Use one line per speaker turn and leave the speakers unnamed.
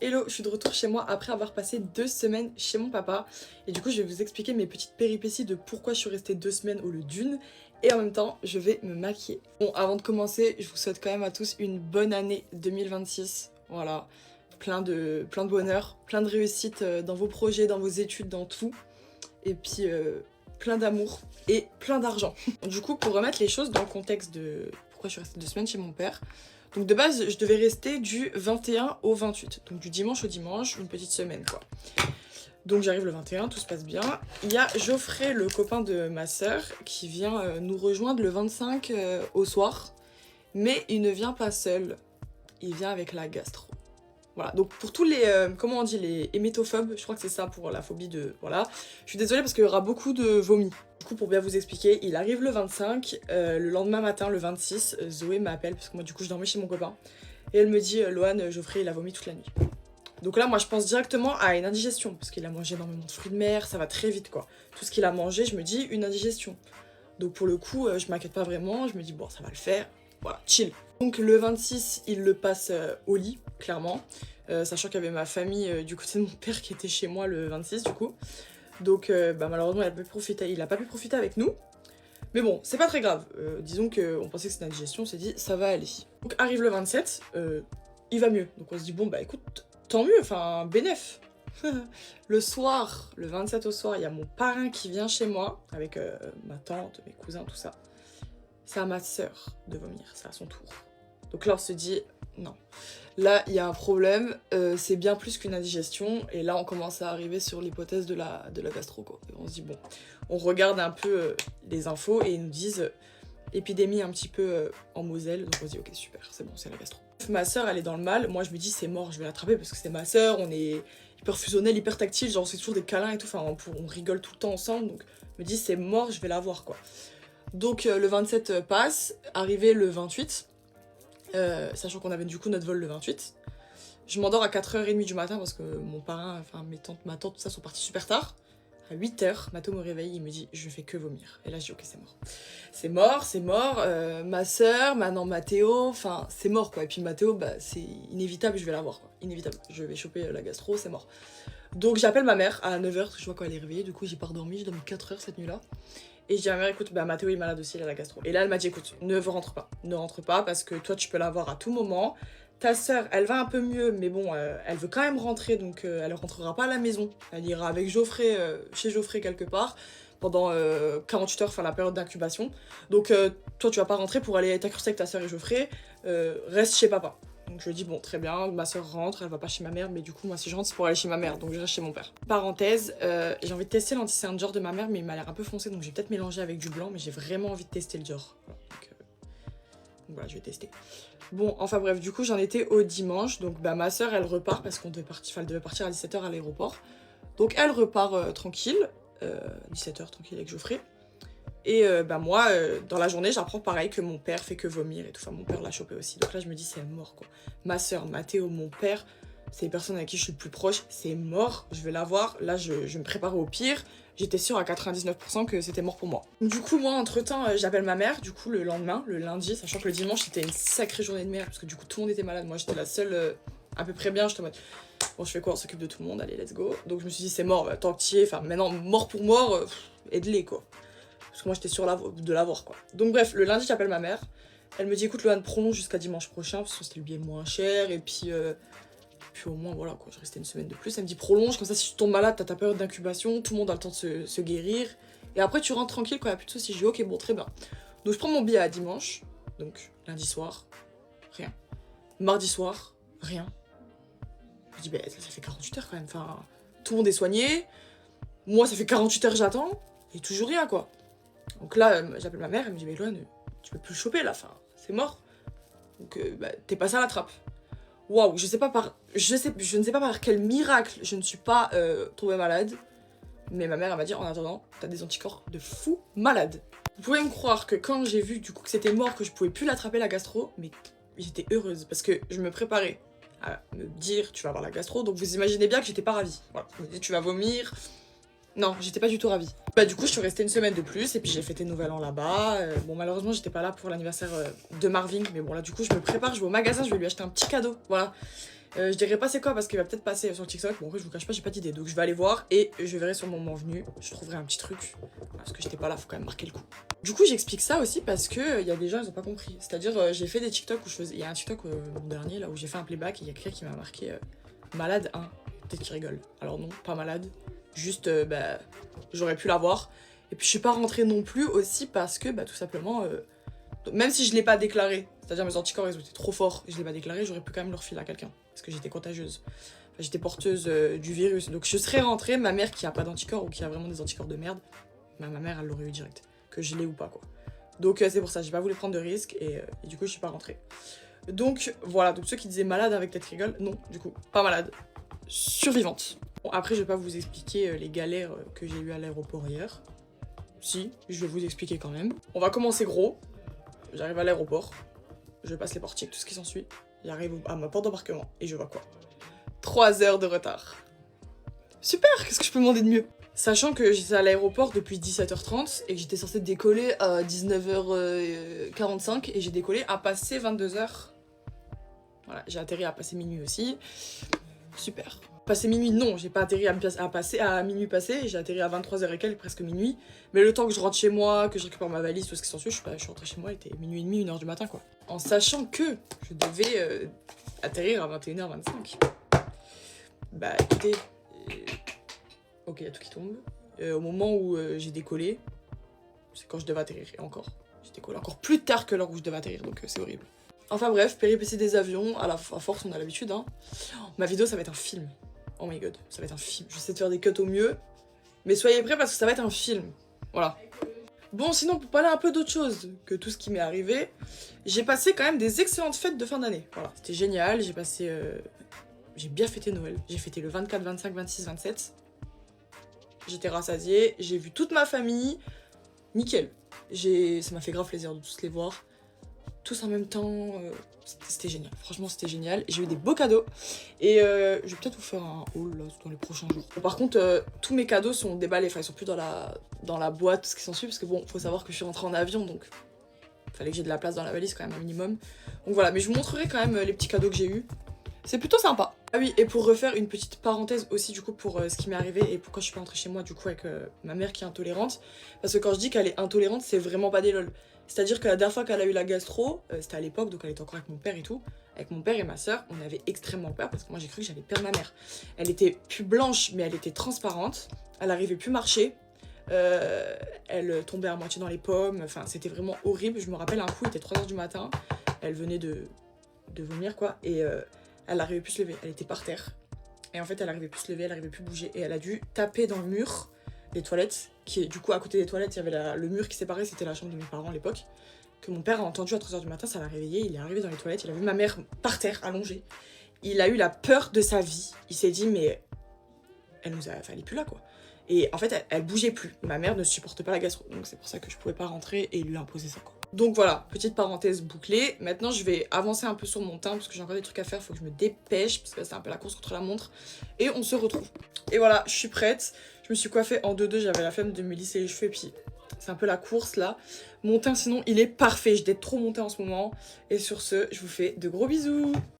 Hello, je suis de retour chez moi après avoir passé 2 semaines chez mon papa. Et du coup, je vais vous expliquer mes petites péripéties de pourquoi je suis restée 2 semaines au lieu d'une. Et en même temps, je vais me maquiller. Bon, avant de commencer, je vous souhaite quand même à tous une bonne année 2026. Voilà, plein de bonheur, plein de réussite dans vos projets, dans vos études, dans tout. Et puis, plein d'amour et plein d'argent. Du coup, pour remettre les choses dans le contexte de pourquoi je suis restée 2 semaines chez mon père. Donc de base, je devais rester du 21 au 28. Donc du dimanche au dimanche, une petite semaine quoi. Donc j'arrive le 21, tout se passe bien. Il y a Geoffrey, le copain de ma sœur, qui vient nous rejoindre le 25 au soir. Mais il ne vient pas seul. Il vient avec la gastro. Voilà, donc pour tous les, comment on dit, les hémétophobes, je crois que c'est ça pour la phobie de, voilà. Je suis désolée parce qu'il y aura beaucoup de vomi. Du coup, pour bien vous expliquer, il arrive le 25, le lendemain matin, le 26, Zoé m'appelle, parce que moi du coup je dormais chez mon copain. Et elle me dit, Loane, Geoffrey, il a vomi toute la nuit. Donc là, moi je pense directement à une indigestion, parce qu'il a mangé énormément de fruits de mer, ça va très vite quoi. Tout ce qu'il a mangé, je me dis, une indigestion. Donc pour le coup, je m'inquiète pas vraiment, je me dis, bon, ça va le faire, voilà, chill. Donc le 26, il le passe au lit, clairement. Sachant qu'il y avait ma famille du côté de mon père qui était chez moi le 26 du coup. Donc malheureusement il a pas pu profiter avec nous. Mais bon, c'est pas très grave. Disons qu'on pensait que c'était une indigestion, on s'est dit ça va aller. Donc arrive le 27, il va mieux. Donc on se dit bon bah écoute, tant mieux, enfin bénef. Le soir, le 27 au soir, il y a mon parrain qui vient chez moi avec ma tante, mes cousins, tout ça. C'est à ma sœur de vomir, c'est à son tour. Donc là on se dit non. Là, il y a un problème, c'est bien plus qu'une indigestion, et là, on commence à arriver sur l'hypothèse de la gastro, quoi. Et on se dit, bon, on regarde un peu les infos, et ils nous disent épidémie un petit peu en Moselle, donc on se dit, ok, super, c'est bon, c'est la gastro. Ma sœur, elle est dans le mal, moi, je me dis, c'est mort, je vais l'attraper, parce que c'est ma sœur, on est hyper fusionnel, hyper tactile, genre, c'est toujours des câlins et tout, enfin, on rigole tout le temps ensemble, donc je me dis, c'est mort, je vais la voir, quoi. Donc, le 27 passe, arrivé le 28, sachant qu'on avait du coup notre vol le 28. Je m'endors à 4h30 du matin parce que mon parrain, enfin ma tante, tout ça sont partis super tard. À 8h, Mathéo me réveille, il me dit je fais que vomir. Et là je dis ok c'est mort. C'est mort, c'est mort. Ma soeur, maintenant Mathéo, enfin c'est mort quoi. Et puis Mathéo, bah c'est inévitable, je vais l'avoir quoi. Inévitable, je vais choper la gastro, c'est mort. Donc j'appelle ma mère à 9h parce que je vois quand elle est réveillée, du coup j'ai pas redormi, j'ai dormi 4h cette nuit-là. Et je dis à ma mère, écoute, bah Mathéo est malade aussi, il a la gastro. Et là, elle m'a dit, écoute, ne rentre pas parce que toi, tu peux l'avoir à tout moment. Ta sœur, elle va un peu mieux, mais bon, elle veut quand même rentrer, donc elle rentrera pas à la maison. Elle ira avec Geoffrey, chez Geoffrey quelque part, pendant 48 heures, enfin la période d'incubation. Donc toi, tu vas pas rentrer pour aller t'incruster avec ta sœur et Geoffrey, reste chez papa. Donc je lui dis bon très bien, ma soeur rentre, elle va pas chez ma mère, mais du coup moi si je rentre c'est pour aller chez ma mère, donc je reste chez mon père. Parenthèse, j'ai envie de tester l'anti-cerne Dior de ma mère, mais il m'a l'air un peu foncé, donc je vais peut-être mélanger avec du blanc, mais j'ai vraiment envie de tester le Dior. Voilà, donc voilà, je vais tester. Bon, enfin bref, du coup j'en étais au dimanche, donc bah ma soeur elle repart parce qu'on devait partir, elle devait partir à 17h à l'aéroport. Donc elle repart tranquille, 17h tranquille avec Geoffrey. Et bah moi, dans la journée, j'apprends pareil que mon père fait que vomir et tout. Enfin, mon père l'a chopé aussi. Donc là, je me dis, c'est mort, quoi. Ma soeur, Mathéo, mon père, c'est les personnes avec qui je suis le plus proche. C'est mort, je vais la voir. Là, je me prépare au pire. J'étais sûre à 99% que c'était mort pour moi. Du coup, moi, entre-temps, j'appelle ma mère, du coup, le lendemain, le lundi, sachant que le dimanche, c'était une sacrée journée de merde, parce que du coup, tout le monde était malade. Moi, j'étais la seule à peu près bien. J'étais en mode, bon, je fais quoi? On s'occupe de tout le monde, allez, let's go. Donc je me suis dit, c'est mort, bah, tant que t'y es. Enfin, maintenant, mort pour mort, aide-les, quoi. Parce que moi j'étais sûre de l'avoir quoi. Donc bref, le lundi j'appelle ma mère. Elle me dit écoute Loane, prolonge jusqu'à dimanche prochain parce que c'était le billet le moins cher et puis au moins voilà quoi, je restais une semaine de plus. Elle me dit prolonge, comme ça si tu tombes malade t'as ta période d'incubation, tout le monde a le temps de se guérir. Et après tu rentres tranquille quand il n'y a plus de soucis. Je dis ok bon très bien. Donc je prends mon billet à dimanche, donc lundi soir, rien. Mardi soir, rien. Je dis bah ça fait 48 heures quand même, enfin tout le monde est soigné. Moi ça fait 48 heures j'attends et toujours rien quoi. Donc là, j'appelle ma mère, elle me dit mais Loane, tu peux plus le choper là, enfin, c'est mort. Donc bah, t'es passé à la trappe. Waouh, je ne sais pas par quel miracle je ne suis pas tombée malade. Mais ma mère, elle m'a dit en attendant, t'as des anticorps de fou malade. Vous pouvez me croire que quand j'ai vu du coup que c'était mort, que je pouvais plus l'attraper la gastro, mais j'étais heureuse parce que je me préparais à me dire tu vas avoir la gastro, donc vous imaginez bien que j'étais pas ravie. Voilà, je me disais tu vas vomir. Non, j'étais pas du tout ravie. Bah du coup, je suis restée une semaine de plus et puis j'ai fêté Nouvel An là-bas. Bon, malheureusement, j'étais pas là pour l'anniversaire de Marvin, mais bon, là, du coup, je me prépare, je vais au magasin, je vais lui acheter un petit cadeau, voilà. Je dirais pas c'est quoi parce qu'il va peut-être passer sur TikTok. Bon, après, je vous cache pas, j'ai pas d'idée. Donc, je vais aller voir et je verrai sur mon moment venu. Je trouverai un petit truc. Parce que j'étais pas là, faut quand même marquer le coup. Du coup, j'explique ça aussi parce que y a des gens, ils ont pas compris. C'est-à-dire, j'ai fait des TikTok où je faisais. Il y a un TikTok, mon dernier, là, où j'ai fait un playback et il y a quelqu'un qui m'a marqué malade, hein. Peut-être qu'il rigole. Alors, non, pas malade. Juste, bah, j'aurais pu l'avoir. Et puis, je suis pas rentrée non plus aussi parce que, bah, tout simplement, même si je l'ai pas déclaré, c'est-à-dire mes anticorps, ils ont été trop forts et je l'ai pas déclaré, j'aurais pu quand même le refiler à quelqu'un. Parce que j'étais contagieuse. Enfin, j'étais porteuse du virus. Donc, je serais rentrée, ma mère qui a pas d'anticorps ou qui a vraiment des anticorps de merde, bah, ma mère, elle l'aurait eu direct. Que je l'ai ou pas, quoi. Donc, c'est pour ça, j'ai pas voulu prendre de risques et du coup, je suis pas rentrée. Donc, voilà. Donc, ceux qui disaient malade avec tête rigole, non, du coup, pas malade. Survivante. Bon, après, je vais pas vous expliquer les galères que j'ai eues à l'aéroport hier. Si, je vais vous expliquer quand même. On va commencer gros. J'arrive à l'aéroport. Je passe les portiques, tout ce qui s'ensuit. J'arrive à ma porte d'embarquement et je vois quoi? 3 heures de retard. Super, qu'est-ce que je peux demander de mieux? Sachant que j'étais à l'aéroport depuis 17h30 et que j'étais censée décoller à 19h45 et j'ai décollé à passer 22h. Voilà, j'ai atterri à passer minuit aussi. Super. Passer minuit, non, j'ai pas atterri à minuit passé, j'ai atterri à 23h et quelques, presque minuit. Mais le temps que je rentre chez moi, que je récupère ma valise, tout ce qui s'ensuit, je suis rentrée chez moi, il était minuit et demi, 1h du matin, quoi. En sachant que je devais atterrir à 21h25. Bah écoutez, ok, il y a tout qui tombe. Au moment où j'ai décollé, c'est quand je devais atterrir, et encore. J'ai décollé encore plus tard que l'heure où je devais atterrir, donc c'est horrible. Enfin bref, péripéties des avions, à force on a l'habitude, hein. Ma vidéo ça va être un film. Oh my god, ça va être un film. Je vais essayer de faire des cuts au mieux, mais soyez prêts parce que ça va être un film. Voilà. Bon, sinon, pour parler un peu d'autre chose que tout ce qui m'est arrivé, j'ai passé quand même des excellentes fêtes de fin d'année. Voilà, c'était génial, j'ai passé... J'ai bien fêté Noël. J'ai fêté le 24, 25, 26, 27. J'étais rassasiée, j'ai vu toute ma famille. Nickel. Ça m'a fait grave plaisir de tous les voir. Tous en même temps, c'était génial. Franchement, c'était génial. J'ai eu des beaux cadeaux. Et je vais peut-être vous faire un haul là, dans les prochains jours. Bon, par contre, tous mes cadeaux sont déballés. Enfin, ils sont plus dans la boîte, tout ce qui s'ensuit. Parce que bon, faut savoir que je suis rentrée en avion. Donc, il fallait que j'ai de la place dans la valise quand même, un minimum. Donc voilà, mais je vous montrerai quand même les petits cadeaux que j'ai eus. C'est plutôt sympa. Ah oui, et pour refaire une petite parenthèse aussi du coup pour ce qui m'est arrivé et pourquoi je suis pas rentrée chez moi du coup avec ma mère qui est intolérante. Parce que quand je dis qu'elle est intolérante, c'est vraiment pas des lol. C'est-à-dire que la dernière fois qu'elle a eu la gastro, c'était à l'époque, donc elle était encore avec mon père et tout. Avec mon père et ma soeur, on avait extrêmement peur parce que moi j'ai cru que j'allais perdre ma mère. Elle était plus blanche mais elle était transparente, elle arrivait plus marcher. Elle tombait à moitié dans les pommes, enfin c'était vraiment horrible. Je me rappelle un coup, il était 3h du matin, elle venait de vomir quoi, et elle n'arrivait plus à se lever, elle était par terre. Et en fait, elle n'arrivait plus à se lever, elle n'arrivait plus à bouger. Et elle a dû taper dans le mur des toilettes, qui est du coup à côté des toilettes, il y avait le mur qui séparait, c'était la chambre de mes parents à l'époque. Que mon père a entendu à 3h du matin, ça l'a réveillé, il est arrivé dans les toilettes, il a vu ma mère par terre, allongée. Il a eu la peur de sa vie. Il s'est dit, mais elle est plus là quoi. Et en fait, elle bougeait plus. Ma mère ne supporte pas la gastro, donc c'est pour ça que je pouvais pas rentrer et lui imposer ça quoi. Donc voilà, petite parenthèse bouclée. Maintenant, je vais avancer un peu sur mon teint parce que j'ai encore des trucs à faire, faut que je me dépêche parce que c'est un peu la course contre la montre. Et on se retrouve. Et voilà, je suis prête. Je me suis coiffée en 2-2, j'avais la flemme de me lisser les cheveux et puis c'est un peu la course là. Mon teint sinon, il est parfait. Je déteste trop mon teint en ce moment. Et sur ce, je vous fais de gros bisous.